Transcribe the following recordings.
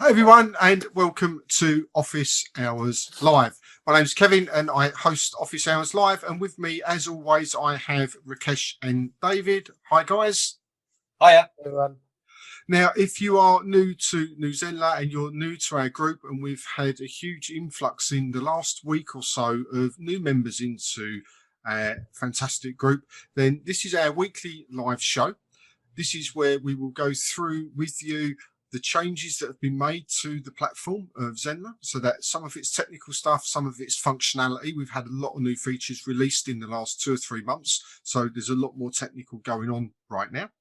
Hi everyone and welcome to Office Hours Live. My name's Kevin and I host Office Hours Live, and with me as always I have Rakesh and David. Hi guys. Hiya everyone. Now if you are new to Zenler and you're new to our group, and we've had a huge influx in the last week or so of new members into our fantastic group, then this is our weekly live show. This is where we will go through with you the changes that have been made to the platform of Zenler, so that some of its technical stuff, some of its functionality. We've had a lot of new features released in the last 2 or 3 months, so there's a lot more technical going on right now.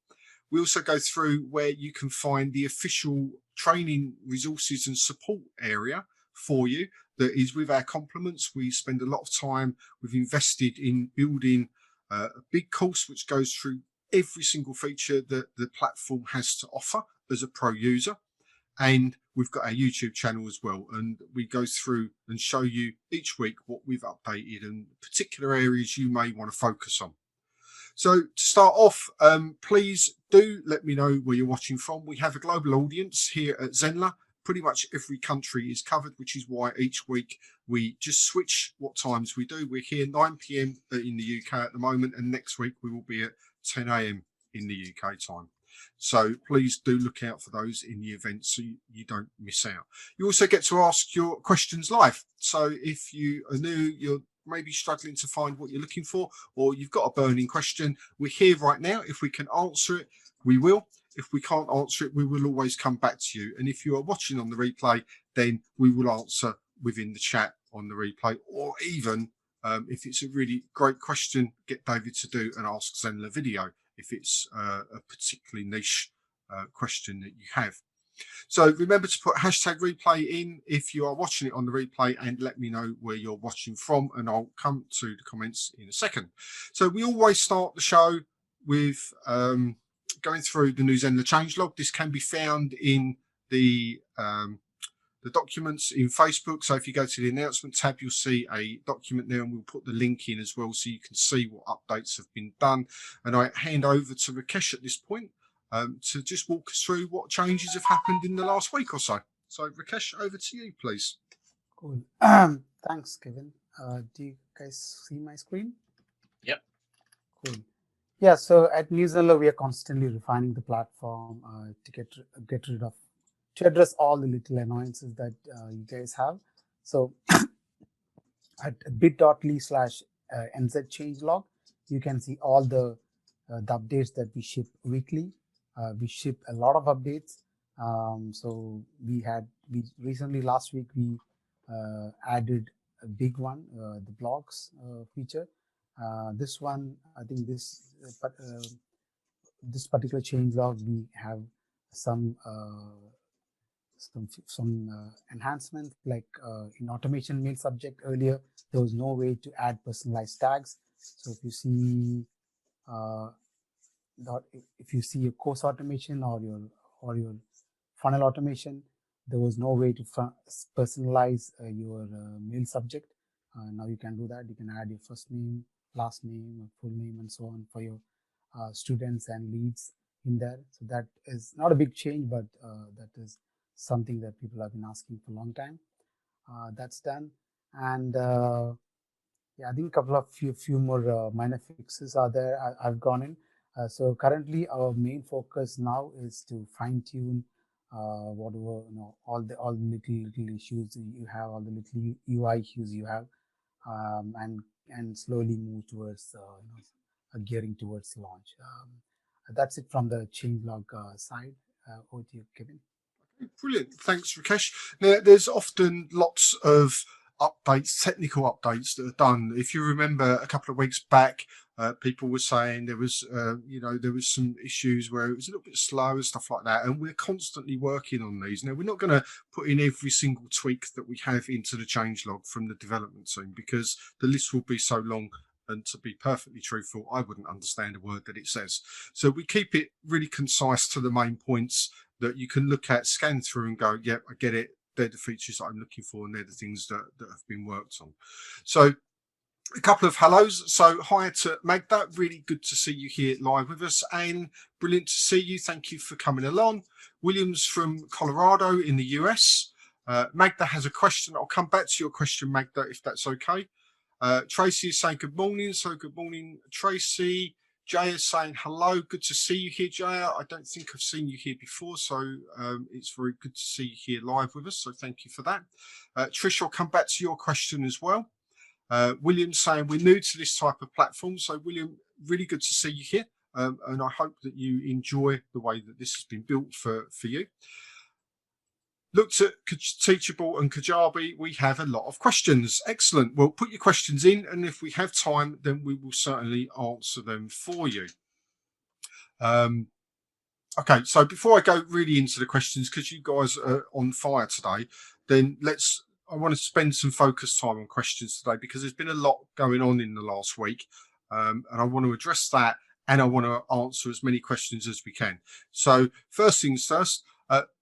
We also go through where you can find the official training resources and support area for you that is with our compliments. We spend a lot of time, we've invested in building a big course which goes through every single feature that the platform has to offer as a pro user, and we've got our YouTube channel as well, and we go through and show you each week what we've updated and particular areas you may want to focus on. So to start off, please do let me know where you're watching from. We have a global audience here at Zenler. Pretty much every country is covered, which is why each week we just switch what times we do. We're here 9 p.m. in the UK at the moment, and next week we will be at 10 a.m. in the UK time. So please do look out for those in the event so you don't miss out. You also get to ask your questions live. So if you are new, you're maybe struggling to find what you're looking for, or you've got a burning question, we're here right now. If we can answer it, we will. If we can't answer it, we will always come back to you. And if you are watching on the replay, then we will answer within the chat on the replay, or even if it's a really great question, get David to do an Ask Zenler video if it's a particularly niche question that you have. So remember to put hashtag replay in if you are watching it on the replay, and let me know where you're watching from, and I'll come to the comments in a second. So we always start the show with going through the new Zenler changelog. This can be found in the documents in Facebook. So if you go to the announcement tab, you'll see a document there, and we'll put the link in as well so you can see what updates have been done. And I hand over to Rakesh at this point to just walk us through what changes have happened in the last week or so. So Rakesh, over to you, please. Cool. Thanks, Kevin. Do you guys see my screen? Yep. Cool. Yeah, so at Zenler, we are constantly refining the platform to get rid of, to address all the little annoyances that you guys have. So at bit.ly/nz changelog, you can see all the updates that we ship weekly. We ship a lot of updates. So we recently, last week, we added a big one, the blogs feature. This one, I think this particular changelog, we have some enhancements, like in automation mail subject earlier, there was no way to add personalized tags. So if you see a course automation or your funnel automation, there was no way to personalize your mail subject. Now you can do that. You can add your first name, last name, full name, and so on for your students and leads in there. So that is not a big change, but that is something that people have been asking for a long time. That's done. And yeah, I think a couple of few more minor fixes are there. I've gone in. So currently our main focus now is to fine tune whatever, all the little issues you have, all the little UI issues you have, and slowly move towards gearing towards launch. That's it from the changelog side. Over to you, Kevin. Brilliant. Thanks, Rakesh. Now, there's often lots of updates, technical updates that are done. If you remember a couple of weeks back, people were saying there was, there was some issues where it was a little bit slow and stuff like that. And we're constantly working on these. Now, we're not going to put in every single tweak that we have into the changelog from the development team, because the list will be so long. And to be perfectly truthful, I wouldn't understand a word that it says. So we keep it really concise to the main points that you can look at, scan through and go, yep, I get it. They're the features that I'm looking for, and they're the things that have been worked on. So A couple of hellos. So hi to Magda, really good to see you here live with us. Anne, brilliant to see you. Thank you for coming along. William's from Colorado in the US. Magda has a question. I'll come back to your question, Magda, if that's okay. Tracy is saying good morning. So good morning, Tracy. Jaya is saying hello. Good to see you here, Jaya. I don't think I've seen you here before, so it's very good to see you here live with us. So thank you for that. Trish, I'll come back to your question as well. William saying we're new to this type of platform. So William, really good to see you here. And I hope that you enjoy the way that this has been built for you. Looked at Teachable and Kajabi, we have a lot of questions. Excellent. Well, put your questions in, and if we have time, then we will certainly answer them for you. Okay, so before I go really into the questions, because you guys are on fire today, then I want to spend some focus time on questions today, because there's been a lot going on in the last week, and I want to address that, and I want to answer as many questions as we can. So first things first,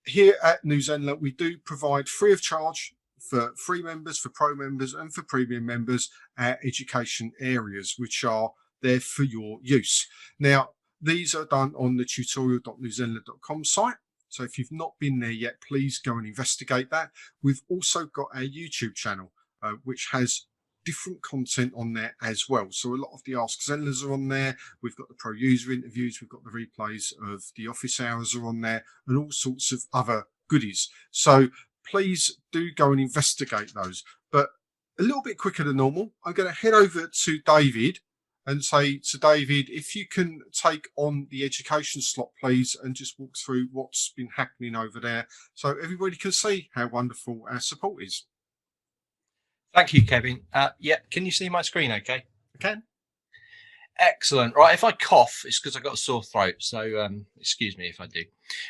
here at New Zenler, we do provide free of charge for free members, for pro members, and for premium members, education areas, which are there for your use. Now, these are done on the tutorial.newzenler.com site. So if you've not been there yet, please go and investigate that. We've also got our YouTube channel, which has different content on there as well. So a lot of the Ask Zenlers are on there. We've got the pro user interviews. We've got the replays of the office hours are on there, and all sorts of other goodies. So please do go and investigate those. But a little bit quicker than normal, I'm going to head over to David and say to David, if you can take on the education slot, please, and just walk through what's been happening over there so everybody can see how wonderful our support is. Thank you, Kevin. Yeah, can you see my screen okay? I can. Excellent. Right, if I cough, it's because I've got a sore throat, so excuse me if I do.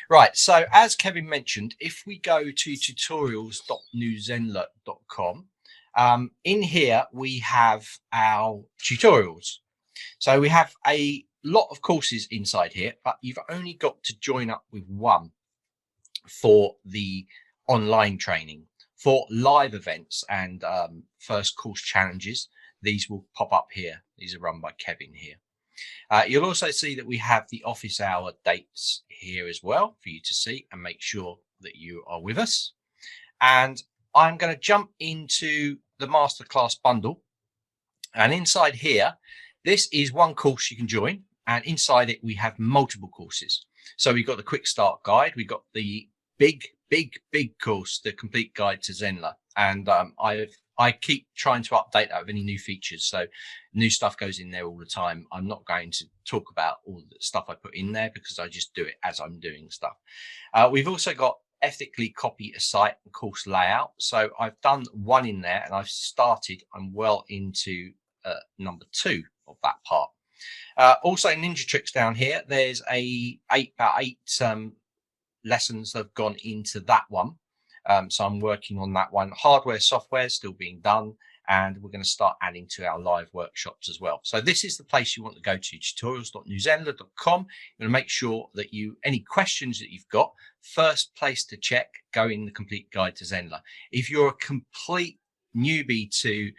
Right, so as Kevin mentioned, if we go to tutorials.newzenler.com, in here we have our tutorials. So we have a lot of courses inside here, but you've only got to join up with one for the online training. For live events and first course challenges, these will pop up here. These are run by Kevin here. You'll also see that we have the office hour dates here as well for you to see and make sure that you are with us. And I'm going to jump into the masterclass bundle. And inside here, this is one course you can join. And inside it, we have multiple courses. So we've got the quick start guide. We've got the big course, the complete guide to Zenler. And I keep trying to update that with any new features. So new stuff goes in there all the time. I'm not going to talk about all the stuff I put in there because I just do it as I'm doing stuff. We've also got ethically copy a site and course layout. So I've done one in there and I'm well into number 2 of that part. Also Ninja Tricks down here. There's about eight lessons that have gone into that one. So I'm working on that one. Hardware, software is still being done, and we're going to start adding to our live workshops as well. So this is the place you want to go to, tutorials.newzenler.com. You want to make sure that any questions that you've got, first place to check, go in the complete guide to Zenler. If you're a complete newbie to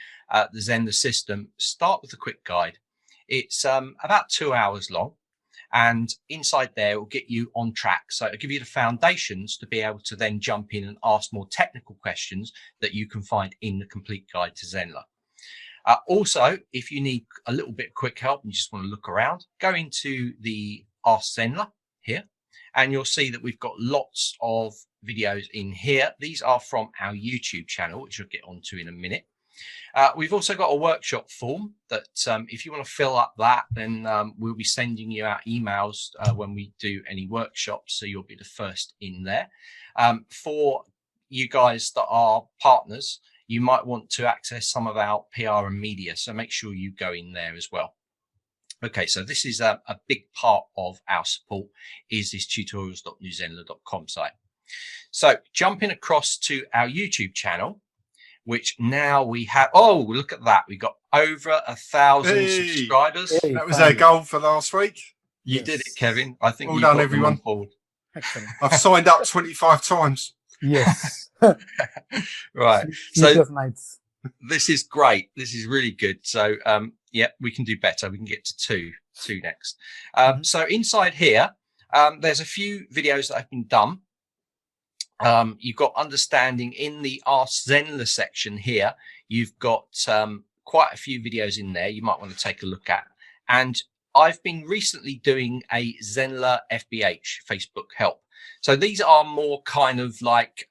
the Zenler system, start with the quick guide. It's about 2 hours long. And inside there, it will get you on track. So it'll give you the foundations to be able to then jump in and ask more technical questions that you can find in the complete guide to Zenler. Also, if you need a little bit of quick help and you just want to look around, go into the Ask Zenler here, and you'll see that we've got lots of videos in here. These are from our YouTube channel, which I'll get onto in a minute. We've also got a workshop form that if you want to fill up that, then we'll be sending you out emails when we do any workshops. So you'll be the first in there. For you guys that are partners, you might want to access some of our PR and media. So make sure you go in there as well. Okay, so this is a big part of our support is this tutorials.newzenler.com site. So jumping across to our YouTube channel, which now we have, oh, look at that. We got over 1,000 subscribers. Hey, that was our goal for last week. You did it, Kevin. I think well you done, got everyone. Them on board. Excellent. I've signed up 25 times. Yes. Right. Sleepless nights. This is great. This is really good. So, yeah, we can do better. We can get to two next. So inside here, there's a few videos that have been done. You've got understanding in the Ask Zenler section here. You've got quite a few videos in there you might want to take a look at. And I've been recently doing a Zenler FBH Facebook help. So these are more kind of like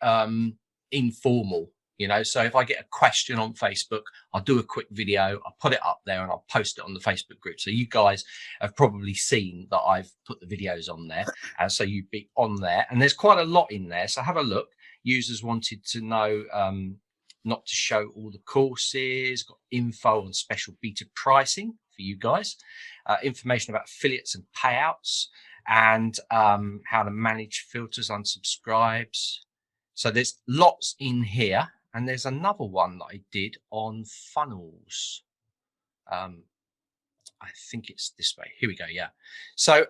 informal, you know. So if I get a question on Facebook, I'll do a quick video, I'll put it up there and I'll post it on the Facebook group. So you guys have probably seen that I've put the videos on there. And so you'd be on there, and there's quite a lot in there. So have a look. Users wanted to know not to show all the courses, got info on special beta pricing for you guys, information about affiliates and payouts, and how to manage filters, unsubscribes. So there's lots in here. And there's another one that I did on funnels. I think it's this way. Here we go. Yeah. So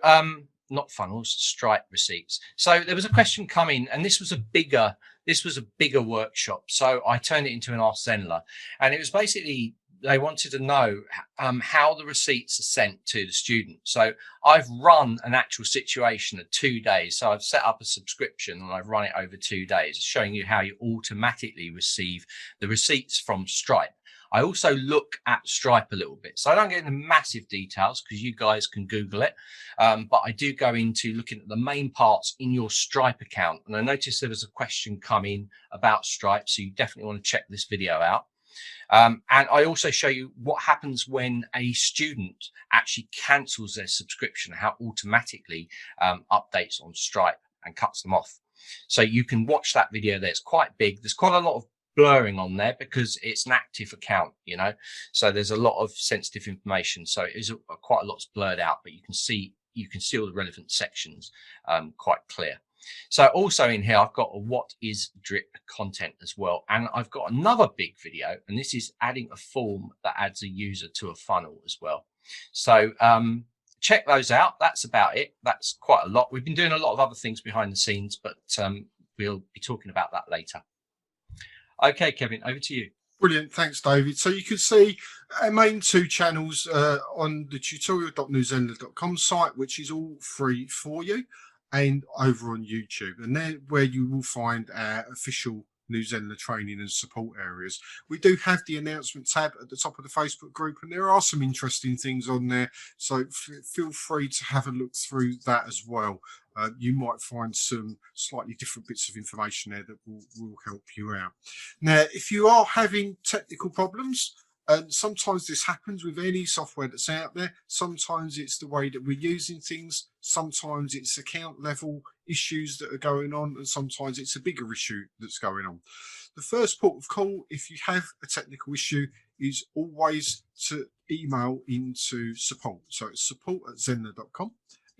not funnels, Stripe receipts. So there was a question coming, and this was a bigger workshop. So I turned it into an Ask Zenler, and it was basically they wanted to know how the receipts are sent to the student. So I've run an actual situation of 2 days. So I've set up a subscription and I've run it over 2 days, showing you how you automatically receive the receipts from Stripe. I also look at Stripe a little bit. So I don't get into massive details because you guys can Google it. But I do go into looking at the main parts in your Stripe account. And I noticed there was a question coming about Stripe. So you definitely want to check this video out. And I also show you what happens when a student actually cancels their subscription, how automatically updates on Stripe and cuts them off. So you can watch that video there. It's quite big. There's quite a lot of blurring on there because it's an active account, you know, so there's a lot of sensitive information. So it is quite a lot's blurred out, but you can see all the relevant sections quite clear. So also in here, I've got a what is drip content as well. And I've got another big video, and this is adding a form that adds a user to a funnel as well. So check those out. That's about it. That's quite a lot. We've been doing a lot of other things behind the scenes, but we'll be talking about that later. Okay, Kevin, over to you. Brilliant. Thanks, David. So you can see our main two channels on the tutorial.newzenler.com site, which is all free for you, and over on YouTube. And there where you will find our official New Zenler training and support areas. We do have the announcement tab at the top of the Facebook group, and there are some interesting things on there. So feel free to have a look through that as well. You might find some slightly different bits of information there that will help you out. Now, if you are having technical problems, and sometimes this happens with any software that's out there, sometimes it's the way that we're using things, sometimes it's account level issues that are going on, and sometimes it's a bigger issue that's going on. The first port of call, if you have a technical issue, is always to email into support. So it's support@zenler.com,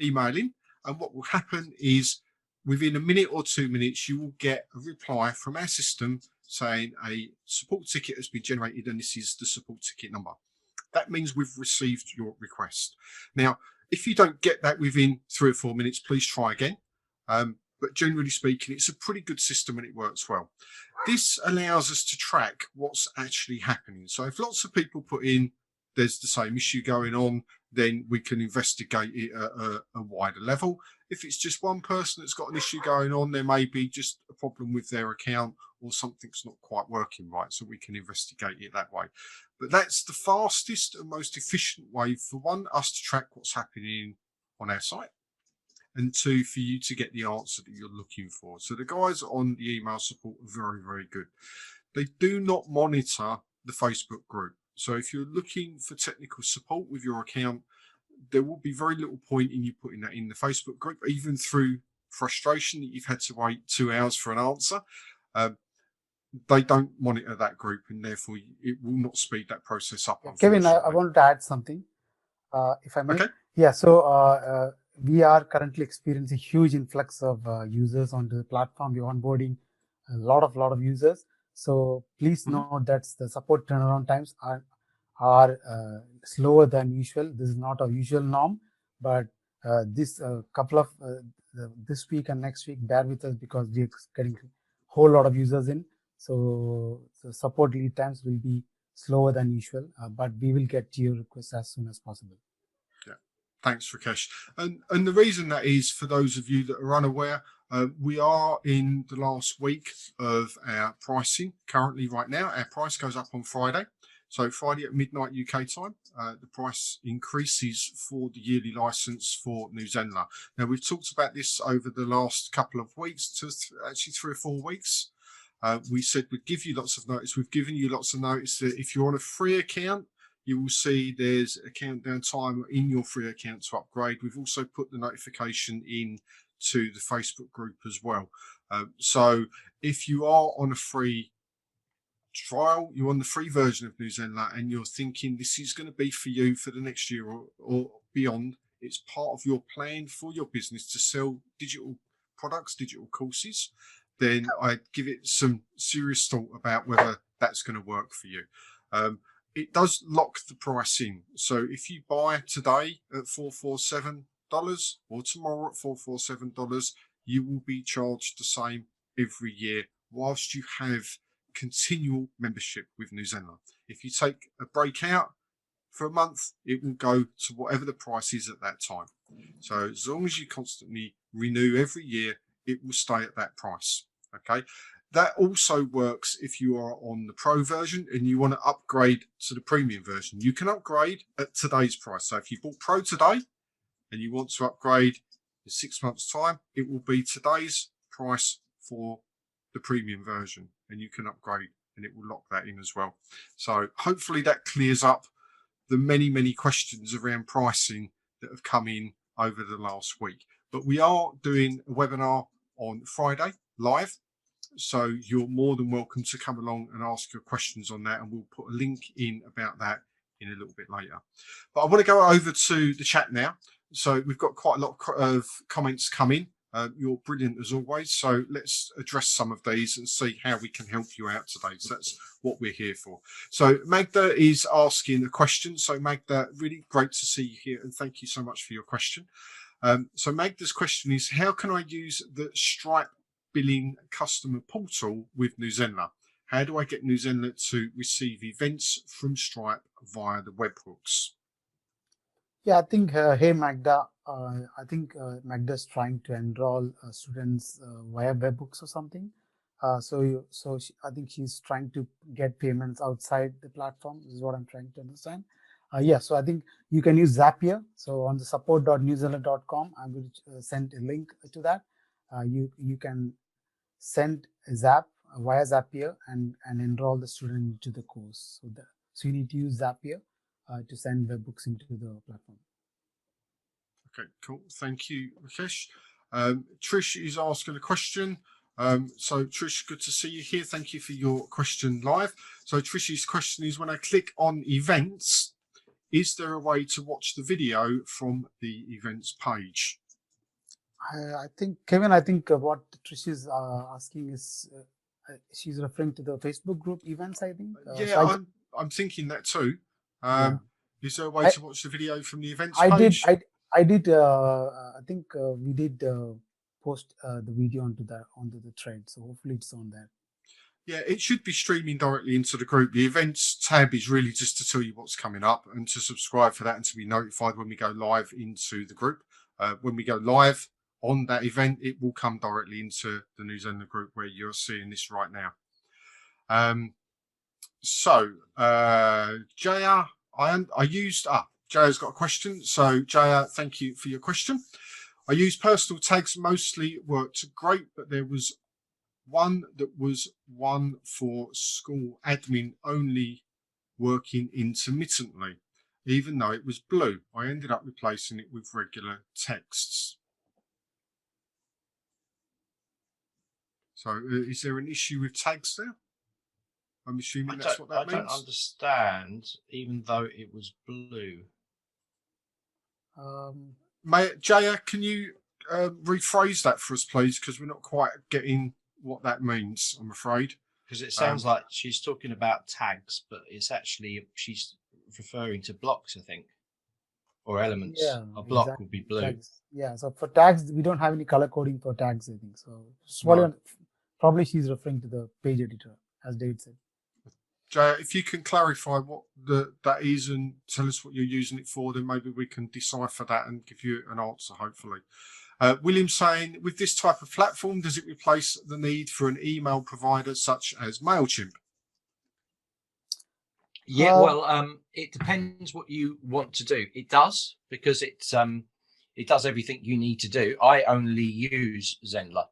email in, and what will happen is within a minute or 2 minutes, you will get a reply from our system saying a support ticket has been generated and this is the support ticket number. That means we've received your request. Now, if you don't get that within 3 or 4 minutes, please try again. But generally speaking, it's a pretty good system and it works well. This allows us to track what's actually happening. So if lots of people put in, there's the same issue going on, then we can investigate it at a wider level. If it's just one person that's got an issue going on, there may be just a problem with their account or something's not quite working right, so we can investigate it that way. But that's the fastest and most efficient way for one, us to track what's happening on our site, and two, for you to get the answer that you're looking for. So the guys on the email support are very, very good. They do not monitor the Facebook group. So if you're looking for technical support with your account, there will be very little point in you putting that in the Facebook group, even through frustration that you've had to wait 2 hours for an answer. They don't monitor that group, and therefore it will not speed that process up. Kevin, I want to add something, if I may. Okay. Yeah, so we are currently experiencing a huge influx of users onto the platform. We're onboarding a lot of users. So please note that the support turnaround times are slower than usual. This is not a usual norm, but this this week and next week, bear with us because we're getting a whole lot of users in. So the support lead times will be slower than usual, but we will get to your request as soon as possible. Yeah, thanks, Rakesh. And the reason that is, for those of you that are unaware, we are in the last week of our pricing currently right now. Our price goes up on Friday. So Friday at midnight UK time, the price increases for the yearly license for Zenler. Now, we've talked about this over the last couple of weeks, actually 3 or 4 weeks. We said we'd give you lots of notice. We've given you lots of notice that if you're on a free account, you will see there's a countdown time in your free account to upgrade. We've also put the notification in to the Facebook group as well. So if you are on a free trial, you're on the free version of Zenler, and you're thinking this is going to be for you for the next year or beyond, it's part of your plan for your business to sell digital products, digital courses, then I'd give it some serious thought about whether that's going to work for you. It does lock the price in. So if you buy today at $447 or tomorrow at $447, you will be charged the same every year whilst you have continual membership with Zenler. If you take a break out for a month, it will go to whatever the price is at that time. So as long as you constantly renew every year, it will stay at that price. Okay. That also works if you are on the pro version and you want to upgrade to the premium version. You can upgrade at today's price. So if you bought pro today and you want to upgrade in 6 months' time, it will be today's price for the premium version, and you can upgrade, and it will lock that in as well. So hopefully that clears up the many questions around pricing that have come in over the last week. But we are doing a webinar on Friday live, so you're more than welcome to come along and ask your questions on that, and we'll put a link in about that in a little bit later. But I want to go over to the chat now. So we've got quite a lot of comments come in. You're brilliant as always. So let's address some of these and see how we can help you out today. So that's what we're here for. So Magda is asking a question. So Magda, really great to see you here, and thank you so much for your question. So Magda's question is, how can I use the Stripe billing customer portal with Zenler? How do I get Zenler to receive events from Stripe via the webhooks? Yeah, I think, hey Magda, I think Magda's trying to enroll students via webhooks or something. I think she's trying to get payments outside the platform. This is what I'm trying to understand. Yeah, so I think you can use Zapier. So on the support.newzealand.com, I'm going to send a link to that. You can send a Zap via Zapier and enroll the student into the course. So you need to use Zapier to send webhooks into the platform. Okay, cool. Thank you, Rakesh. Trish is asking a question. So Trish, good to see you here. Thank you for your question live. So Trish's question is, when I click on events, is there a way to watch the video from the events page? I think, Kevin, what Trish is asking is she's referring to the Facebook group events, I think. Yeah, I'm thinking that too. Yeah. Is there a way to watch the video from the events I page? I did. I think we did post the video onto the thread, so hopefully it's on there. Yeah, it should be streaming directly into the group. The events tab is really just to tell you what's coming up and to subscribe for that and to be notified when we go live into the group. When we go live on that event, it will come directly into the Zenler group where you're seeing this right now. Jaya, Jaya's got a question. So Jaya, thank you for your question. I use personal tags mostly, worked great, but there was one that was one for school admin only, working intermittently, even though it was blue. I ended up replacing it with regular texts. So is there an issue with tags there? I'm assuming that's what that means. I don't understand, even though it was blue. Jaya, can you rephrase that for us, please? Because we're not quite getting what that means, I'm afraid. Because it sounds like she's talking about tags, but it's actually, she's referring to blocks, I think, or elements. Yeah, a block exactly. would be blue. Tags. Yeah, so for tags, we don't have any color coding for tags, I think. So probably she's referring to the page editor. as David said. Jay, if you can clarify what that is and tell us what you're using it for, then maybe we can decipher that and give you an answer, hopefully. William's saying, with this type of platform, does it replace the need for an email provider such as MailChimp? Yeah, well, it depends what you want to do. It does, because it does everything you need to do. I only use Zenler,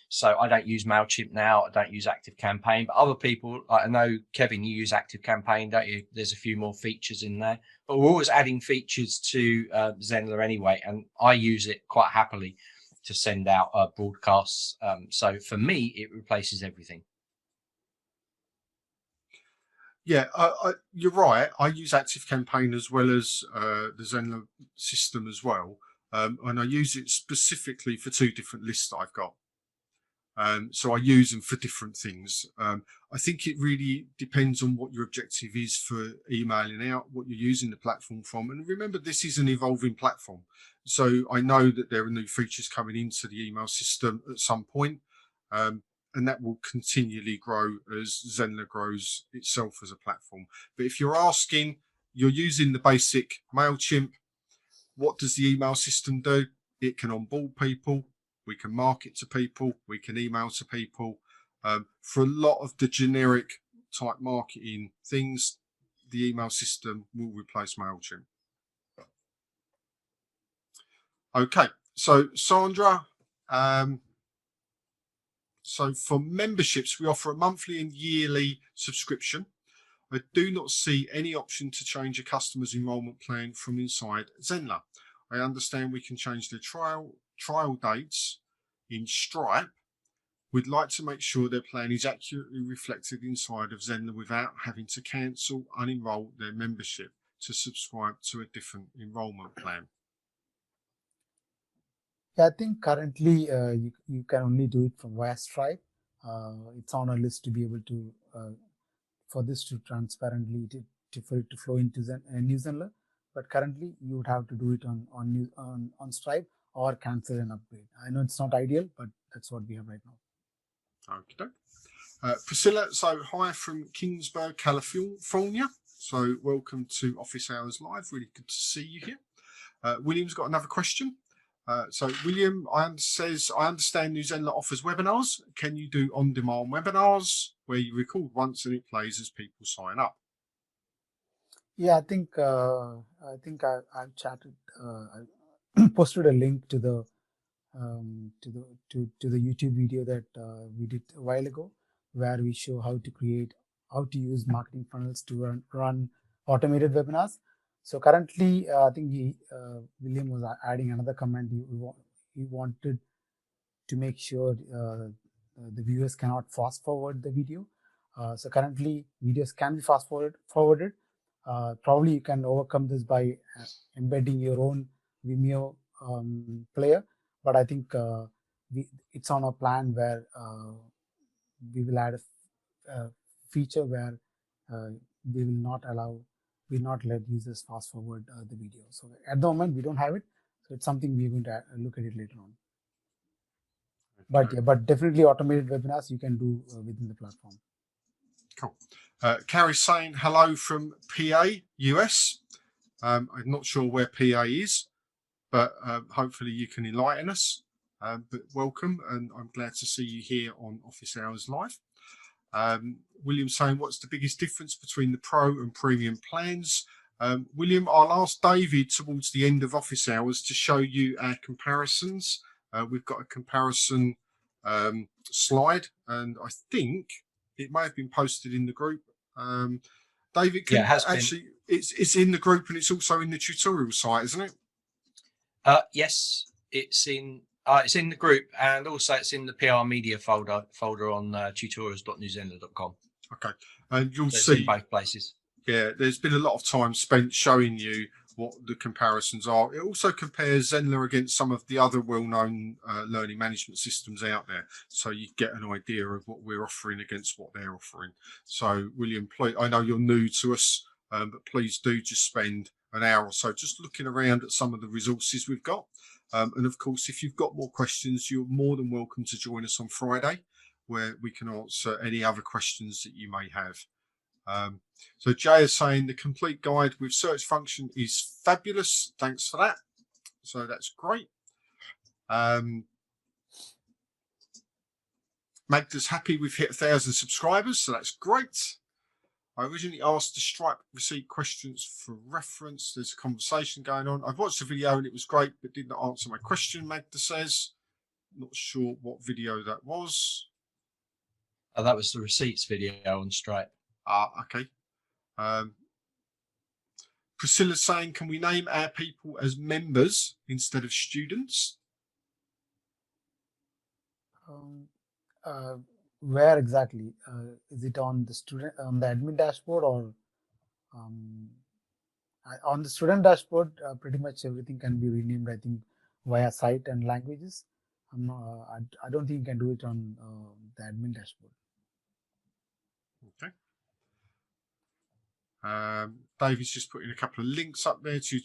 so I don't use MailChimp now. I don't use ActiveCampaign, but other people, I know, Kevin, you use ActiveCampaign, don't you? There's a few more features in there, but we're always adding features to Zenler anyway, and I use it quite happily to send out broadcasts. So for me, it replaces everything. Yeah, you're right. I use ActiveCampaign as well as the Zenler system as well, and I use it specifically for two different lists that I've got. So I use them for different things. I think it really depends on what your objective is for emailing out, what you're using the platform from. And remember, this is an evolving platform. So I know that there are new features coming into the email system at some point, and that will continually grow as Zenler grows itself as a platform. But if you're asking, you're using the basic MailChimp, what does the email system do? It can onboard people. We can market to people, we can email to people. For a lot of the generic type marketing things, the email system will replace MailChimp. Okay, so Sandra, so for memberships, we offer a monthly and yearly subscription. I do not see any option to change a customer's enrollment plan from inside Zenler. I understand we can change their trial dates in Stripe. We'd like to make sure their plan is accurately reflected inside of Zenler without having to cancel, unenroll their membership to subscribe to a different enrollment plan. Yeah, I think currently you can only do it from via Stripe. It's on our list to be able to for this to transparently for it to flow into New Zenler. But currently you would have to do it on Stripe or cancel and upgrade. I know it's not ideal, but that's what we have right now. Okay. Priscilla, so hi from Kingsburg, California. So welcome to Office Hours Live. Really good to see you here. William's got another question. So William says, I understand New Zenler offers webinars. Can you do on-demand webinars where you record once and it plays as people sign up? Yeah, I think I've chatted. I posted a link to the YouTube video that we did a while ago, where we show how to use marketing funnels to run automated webinars. So currently, I think William was adding another comment. He wanted to make sure the viewers cannot fast forward the video. So currently, videos can be fast forwarded. Probably you can overcome this by embedding your own Vimeo player. But I think it's on a plan where we will add a feature where we will not let users fast forward the video. So at the moment we don't have it, so it's something we're going to look at it later on. But yeah, but definitely automated webinars you can do within the platform. Cool. Carrie's saying hello from PA, US. I'm not sure where PA is, but hopefully you can enlighten us. But welcome, and I'm glad to see you here on Office Hours Live. William saying, what's the biggest difference between the Pro and Premium plans? William, I'll ask David towards the end of Office Hours to show you our comparisons. We've got a comparison slide, and I think it may have been posted in the group. David, Yeah, it has actually been. It's in the group and it's also in the tutorial site, isn't it? Yes, it's in the group, and also it's in the PR media folder on tutorials.newzenler.com. Okay, and you'll so see it's in both places. Yeah, there's been a lot of time spent showing you what the comparisons are. It also compares Zenler against some of the other well-known learning management systems out there, so you get an idea of what we're offering against what they're offering. So, William, I know you're new to us, but please do just spend an hour or so just looking around at some of the resources we've got. And of course, if you've got more questions, you're more than welcome to join us on Friday. where we can answer any other questions that you may have. So Jay is saying the complete guide with search function is fabulous. Thanks for that. So that's great. Magda's happy we've hit 1,000 subscribers, so that's great. I originally asked the Stripe receipt questions for reference. There's a conversation going on. I've watched the video and it was great, but did not answer my question, Magda says. Not sure what video that was. Oh, that was the receipts video on Stripe. Okay. Priscilla's saying, can we name our people as members instead of students? Where exactly? Is it on the admin dashboard, or on the student dashboard? Pretty much everything can be renamed, I think, via site and languages. I don't think you can do it on the admin dashboard. Okay. David's just putting a couple of links up there to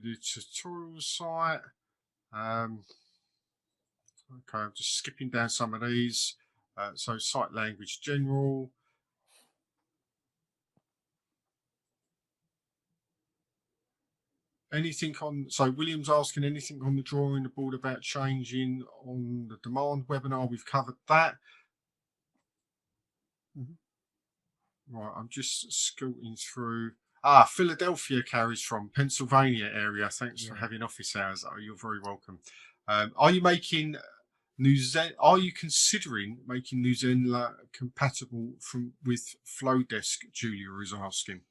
the tutorial site. Okay, I'm just skipping down some of these. So site language general. Anything on, so William's asking anything on the drawing board about changing on the demand webinar. We've covered that. Right, I'm just scooting through. Philadelphia carries from Pennsylvania area. Thanks for having office hours. Oh, you're very welcome. Are you making Are you considering making New Zenler compatible with flodesk? Julia is asking.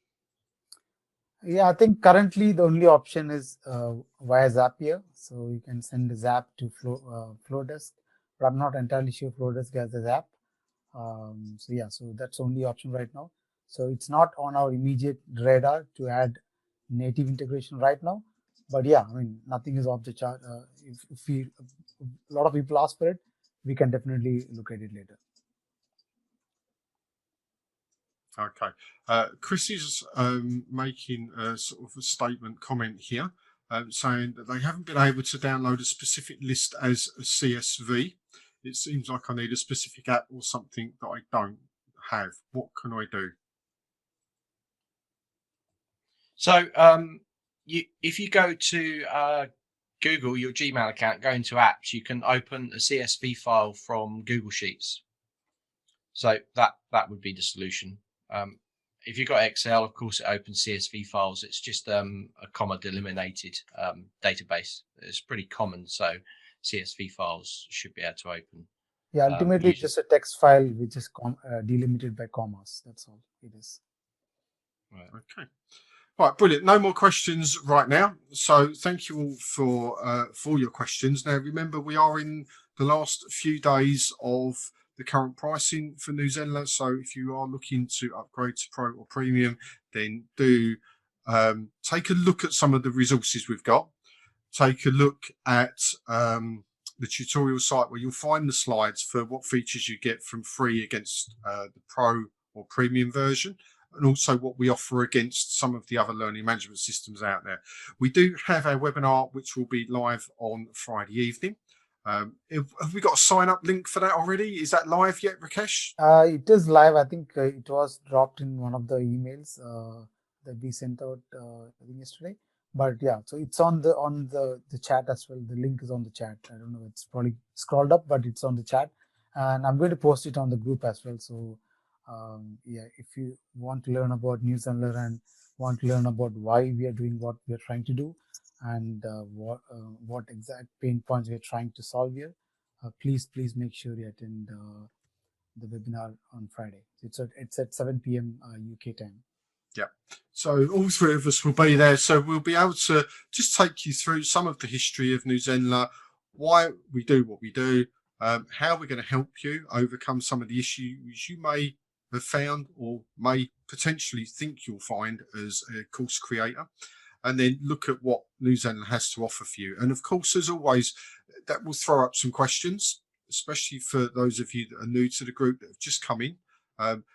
Yeah, I think currently the only option is via Zapier. So you can send a Zap to Flodesk, but I'm not entirely sure Flodesk has a Zap. So yeah, so that's the only option right now. So it's not on our immediate radar to add native integration right now. But yeah, I mean, nothing is off the chart. If a lot of people ask for it, we can definitely look at it later. Okay. Chris is making a sort of a statement comment here, saying that they haven't been able to download a specific list as a CSV. It seems like I need a specific app or something that I don't have. What can I do? So if you go to Google, your Gmail account, go into apps, you can open a CSV file from Google Sheets. So that would be the solution. If you've got Excel, of course, it opens CSV files. It's just a comma delimited database. It's pretty common, so CSV files should be able to open. Yeah, ultimately it's just a text file which is delimited by commas. That's all it is. Right. Okay. Right, brilliant. No more questions right now. So thank you all for your questions. Now remember, we are in the last few days of the current pricing for New Zenler. So if you are looking to upgrade to Pro or Premium, then do take a look at some of the resources we've got. Take a look at the tutorial site where you'll find the slides for what features you get from free against the Pro or Premium version, and also what we offer against some of the other learning management systems out there. We do have a webinar which will be live on Friday evening. Have we got a sign up link for that already? Is that live yet, Rakesh? It is live. I think it was dropped in one of the emails that we sent out I think yesterday. But yeah, so it's on the chat as well. The link is on the chat. I don't know, it's probably scrolled up, but it's on the chat, and I'm going to post it on the group as well. So yeah, if you want to learn about New Zenler and want to learn about why we are doing what we are trying to do, and what exact pain points we are trying to solve here, please make sure you attend the webinar on Friday. It's at 7 p.m. UK time. Yeah. So all three of us will be there. So we'll be able to just take you through some of the history of New Zenler, why we do what we do, how we're going to help you overcome some of the issues you may have found or may potentially think you'll find as a course creator, and then look at what New Zenler has to offer for you. And of course, as always, that will throw up some questions, especially for those of you that are new to the group that have just come in.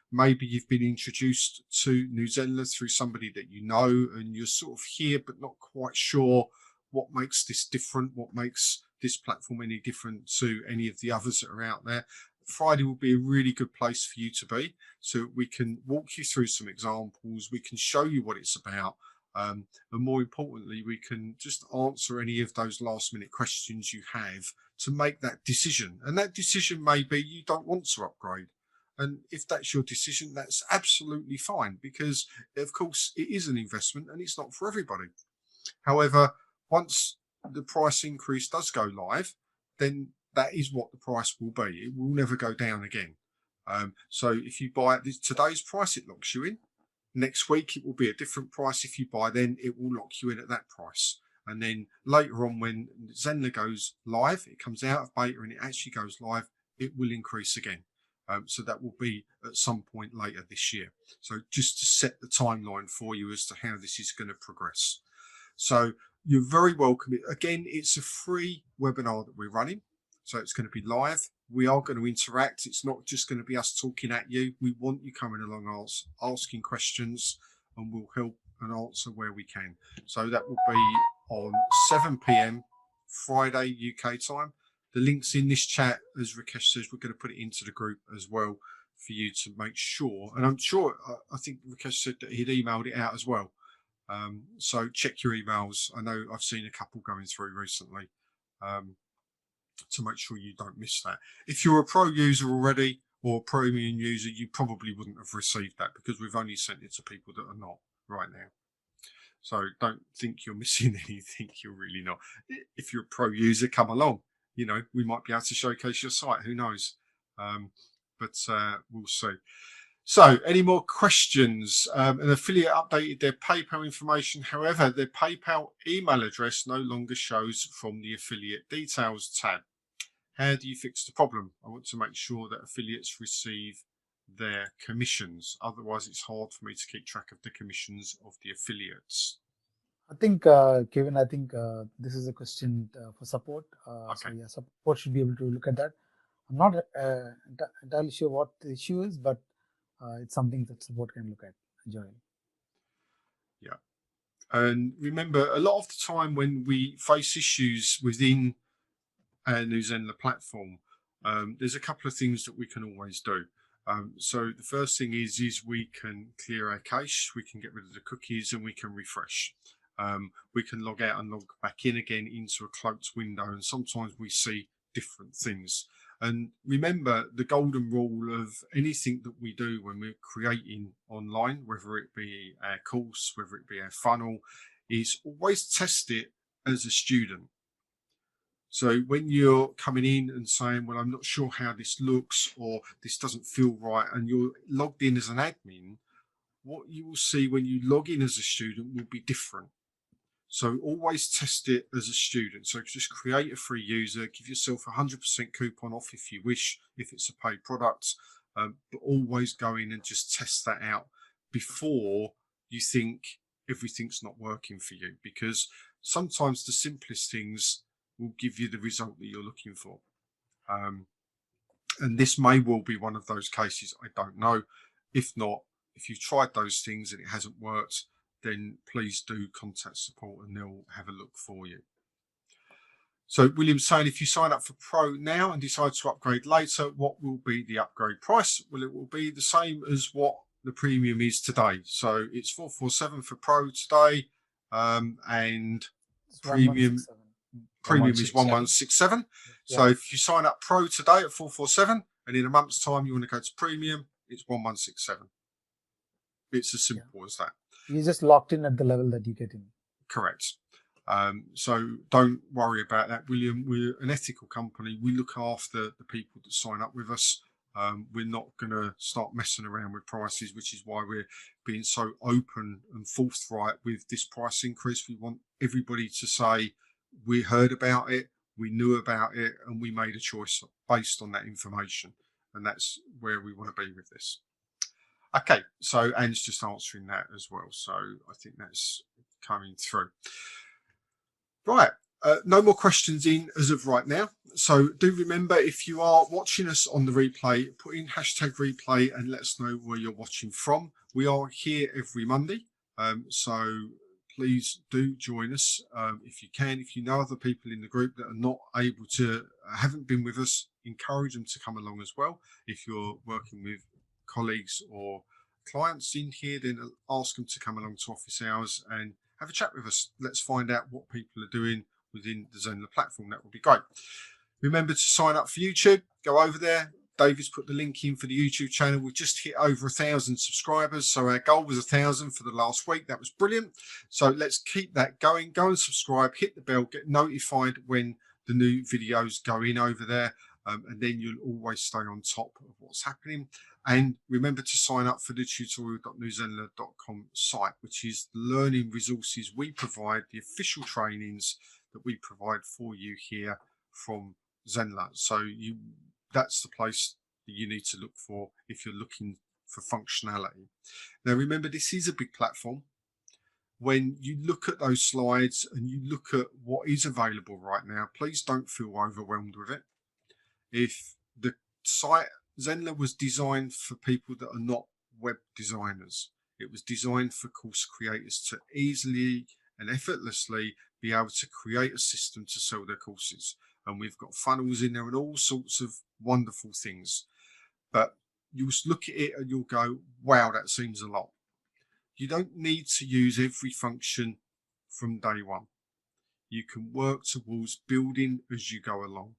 Maybe you've been introduced to New Zenler through somebody that you know, and you're sort of here but not quite sure what makes this different, what makes this platform any different to any of the others that are out there. Friday will be a really good place for you to be. So we can walk you through some examples. We can show you what it's about. And more importantly, we can just answer any of those last minute questions you have to make that decision. And that decision may be you don't want to upgrade. And if that's your decision, that's absolutely fine, because of course it is an investment and it's not for everybody. However, once the price increase does go live, then that is what the price will be. It will never go down again. So if you buy at today's price, it locks you in. Next week, it will be a different price. If you buy then, it will lock you in at that price. And then later on, when Zenler goes live, it comes out of beta and it actually goes live, it will increase again. So that will be at some point later this year. So just to set the timeline for you as to how this is going to progress. So you're very welcome. Again, it's a free webinar that we're running. So it's going to be live. We are going to interact. It's not just going to be us talking at you. We want you coming along, asking questions, and we'll help and answer where we can. So that will be on 7 p.m. Friday UK time. The link's in this chat. As Rakesh says, we're going to put it into the group as well for you to make sure. And I'm sure, I think Rakesh said that he'd emailed it out as well. So check your emails. I know I've seen a couple going through recently. To make sure you don't miss that. If you're a pro user already or a premium user, you probably wouldn't have received that, because we've only sent it to people that are not right now. So don't think you're missing anything. You're really not. If you're a pro user, come along. You know, we might be able to showcase your site. Who knows? But we'll see. So any more questions? An affiliate updated their PayPal information. However, their PayPal email address no longer shows from the affiliate details tab. How do you fix the problem? I want to make sure that affiliates receive their commissions. Otherwise, it's hard for me to keep track of the commissions of the affiliates. I think, Kevin, this is a question for support. Okay. So yeah, support should be able to look at that. I'm not entirely sure what the issue is, but it's something that support can look at, Joel. Yeah. And remember, a lot of the time when we face issues within our new Zenler platform, there's a couple of things that we can always do. So the first thing is we can clear our cache, we can get rid of the cookies, and we can refresh. We can log out and log back in again into a cloaked window, and sometimes we see different things. And remember the golden rule of anything that we do when we're creating online, whether it be our course, whether it be our funnel, is always test it as a student. So when you're coming in and saying, well, I'm not sure how this looks, or this doesn't feel right, and you're logged in as an admin, what you will see when you log in as a student will be different. So always test it as a student. So just create a free user, give yourself 100% coupon off if you wish, if it's a paid product, but always go in and just test that out before you think everything's not working for you, because sometimes the simplest things will give you the result that you're looking for. And this may well be one of those cases. I don't know. If not, if you've tried those things and it hasn't worked, then please do contact support and they'll have a look for you. So William's saying, if you sign up for Pro now and decide to upgrade later, what will be the upgrade price? Well, it will be the same as what the premium is today. So it's 447 for Pro today, and It's premium 1167. is 1167. Yeah. So if you sign up Pro today at 447 and in a month's time you want to go to premium, it's 1167. It's as simple as that. You're just locked in at the level that you get in. Correct. So don't worry about that, William. We're an ethical company. We look after the people that sign up with us. We're not going to start messing around with prices, which is why we're being so open and forthright with this price increase. We want everybody to say we heard about it, we knew about it, and we made a choice based on that information. And that's where we want to be with this. Okay, so Anne's just answering that as well. So I think that's coming through. Right, no more questions in as of right now. So do remember, if you are watching us on the replay, put in #replay and let us know where you're watching from. We are here every Monday, so please do join us if you can. If you know other people in the group that are not able to, haven't been with us, encourage them to come along as well. If you're working with colleagues or clients in here, then ask them to come along to office hours and have a chat with us. Let's find out what people are doing within the Zenler platform. That would be great. Remember to sign up for YouTube. Go over there. David's put the link in for the YouTube channel. We've just hit over 1,000 subscribers. So our goal was 1,000 for the last week. That was brilliant. So let's keep that going. Go and subscribe, hit the bell, get notified when the new videos go in over there. And then you'll always stay on top of what's happening. And remember to sign up for the tutorial.newzenler.com site, which is the learning resources we provide, the official trainings that we provide for you here from Zenler. So that's the place that you need to look for if you're looking for functionality. Now, remember, this is a big platform. When you look at those slides and you look at what is available right now, please don't feel overwhelmed with it. If the site, Zenler was designed for people that are not web designers. It was designed for course creators to easily and effortlessly be able to create a system to sell their courses. And we've got funnels in there and all sorts of wonderful things. But you'll look at it and you'll go, wow, that seems a lot. You don't need to use every function from day one. You can work towards building as you go along.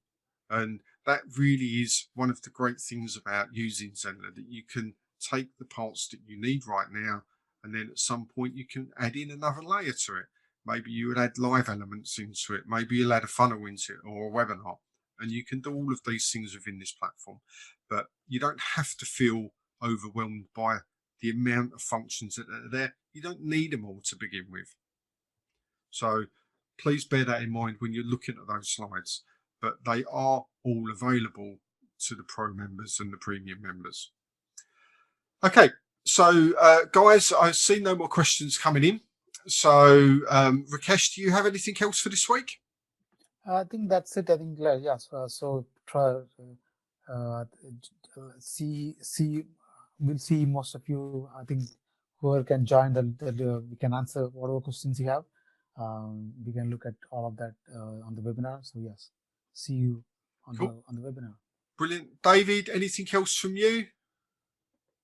And that really is one of the great things about using Zenler, that you can take the parts that you need right now, and then at some point you can add in another layer to it. Maybe you would add live elements into it. Maybe you'll add a funnel into it or a webinar. And you can do all of these things within this platform. But you don't have to feel overwhelmed by the amount of functions that are there. You don't need them all to begin with. So please bear that in mind when you're looking at those slides. But they are all available to the pro members and the premium members. Okay, so guys, I see no more questions coming in. So Rakesh, do you have anything else for this week? I think that's it. I think yes. So try we'll see most of you. I think whoever can join, we can answer whatever questions you have. We can look at all of that on the webinar. So yes, see you on the webinar. Brilliant. David, anything else from you?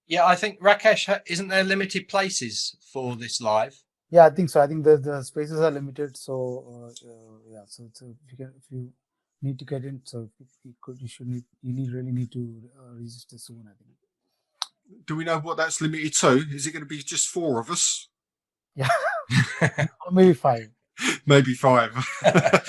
Yeah, I think Rakesh, isn't there limited places for this live? Yeah, I think so. I think the spaces are limited. So yeah, so if you need to get in, so you really need to register soon, I think. Do we know what that's limited to? Is it going to be just 4 of us? Yeah, or maybe 5. Maybe 5.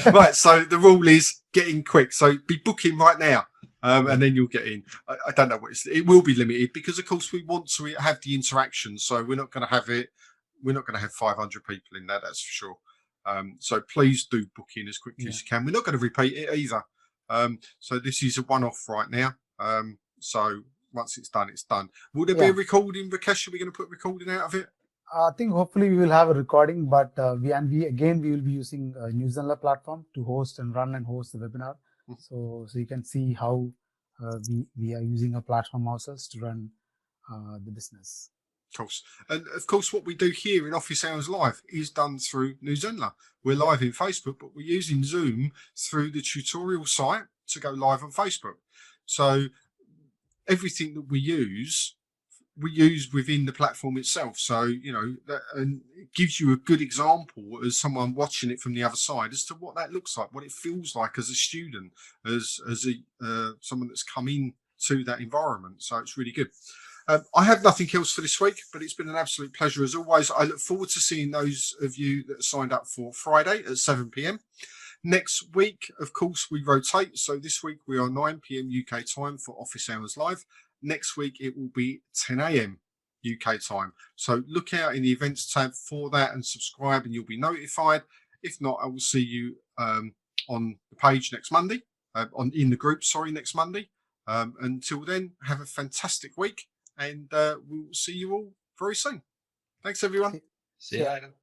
Right. So the rule is get in quick. So be booking right now, and then you'll get in. I don't know what it will be limited because, of course, we want to have the interaction. So we're not going to have it. We're not going to have 500 people in there. That's for sure. So please do book in as quickly as you can. We're not going to repeat it either. So this is a one-off right now. So once it's done, it's done. Will there be a recording, Rakesh? Are we going to put recording out of it? I think hopefully we will have a recording, but we will be using a New Zenler platform to host the webinar. So you can see how we are using a platform ourselves to run the business. Of course. And of course, what we do here in Office Hours Live is done through New Zenler. We're live in Facebook, but we're using Zoom through the tutorial site to go live on Facebook. So everything that we use within the platform itself. So, and it gives you a good example as someone watching it from the other side as to what that looks like, what it feels like as a student, as someone that's come in to that environment. So it's really good. I have nothing else for this week, but it's been an absolute pleasure as always. I look forward to seeing those of you that signed up for Friday at 7 p.m. Next week, of course, we rotate. So this week we are 9 p.m. UK time for Office Hours Live. Next week it will be 10 a.m. UK time. So look out in the events tab for that and subscribe and you'll be notified. If not, I will see you on the page next Monday, in the group, next Monday. Until then, have a fantastic week. And we'll see you all very soon. Thanks, everyone. See you later.